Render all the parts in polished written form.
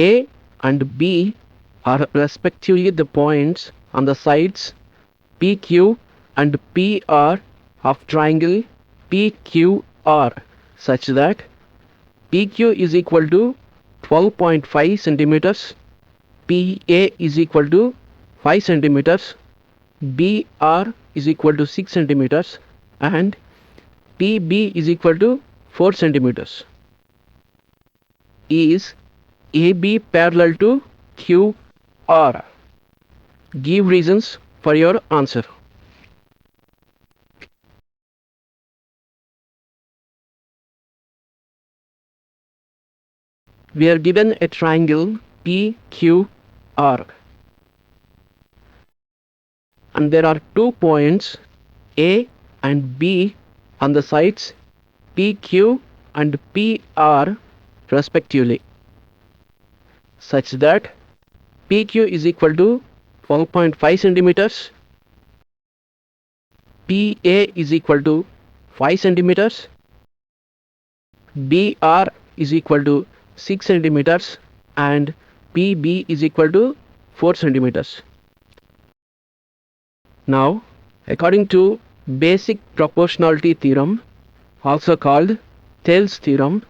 A and B are respectively the points on the sides PQ and PR of triangle PQR, such that PQ is equal to 12.5 centimeters, PA is equal to 5 centimeters, BR is equal to 6 centimeters, and PB is equal to 4 centimeters. Is AB parallel to QR? Give reasons for your answer. We are given a triangle PQR, and there are 2 points A and B on the sides PQ and PR respectively, such that PQ is equal to 12.5 centimeters, PA is equal to 5 centimeters, BR is equal to 6 centimeters, and PB is equal to 4 centimeters. Now, according to Basic Proportionality Theorem, also called Thales Theorem,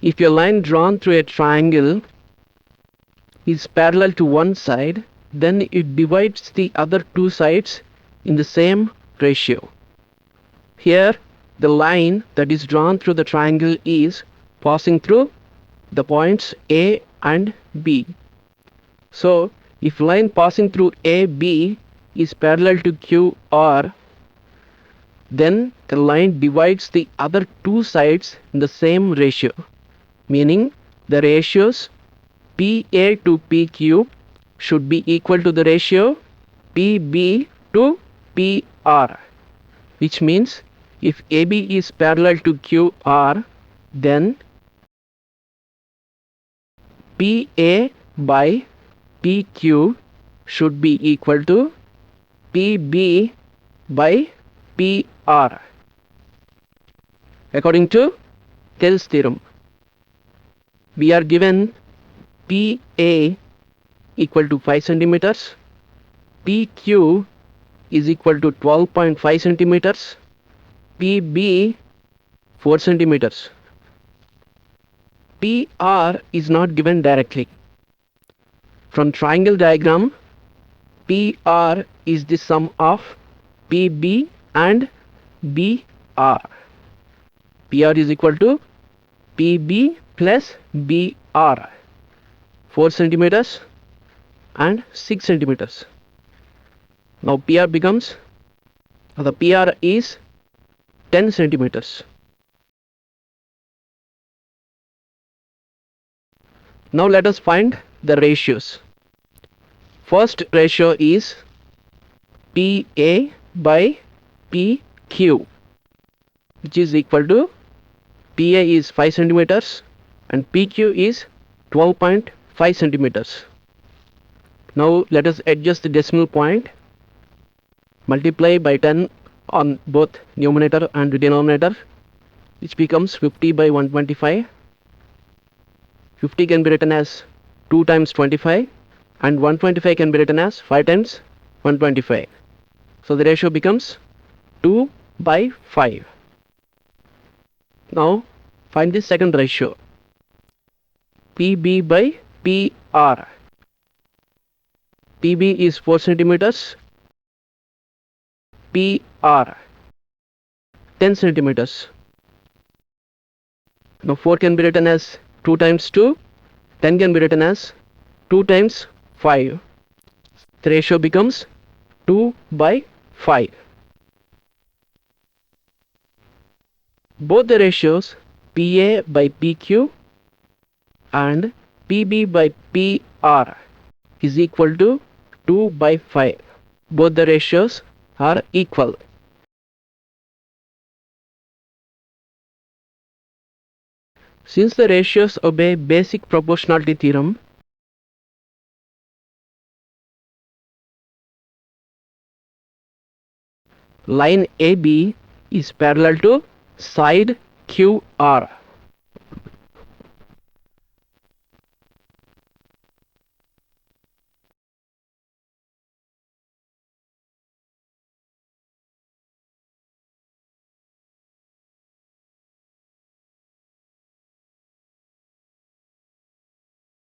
if a line drawn through a triangle is parallel to one side, then it divides the other 2 sides in the same ratio. Here, the line that is drawn through the triangle is passing through the points A and B. So, if line passing through AB is parallel to QR, then the line divides the other 2 sides in the same ratio, meaning the ratios PA to PQ should be equal to the ratio PB to PR, which means if AB is parallel to QR, then PA by PQ should be equal to PB by PR, according to Thales theorem. We are given PA equal to 5 centimeters, PQ is equal to 12.5 centimeters, PB 4 centimeters. PR is not given directly. From triangle diagram, PR is the sum of PB and BR. PR is equal to PB plus BR, 4 centimeters and 6 centimeters. Now PR becomes, the PR is 10 centimeters. Now let us find the ratios. First ratio is PA by PQ, which is equal to PA is 5 centimeters and PQ is 12.5 centimeters. Now let us adjust the decimal point. Multiply by 10 on both numerator and denominator, which becomes 50 by 125. 50 can be written as 2 times 25, and 125 can be written as 5 times 125. So the ratio becomes 2 by 5. Now find the second ratio, PB by PR. PB is 4 centimeters, PR 10 centimeters. Now 4 can be written as 2 times 2, 10 can be written as 2 times 5. The ratio becomes 2 by 5. Both the ratios PA by PQ and PB by PR is equal to 2 by 5. Both the ratios are equal. Since the ratios obey basic proportionality theorem, line AB is parallel to side QR.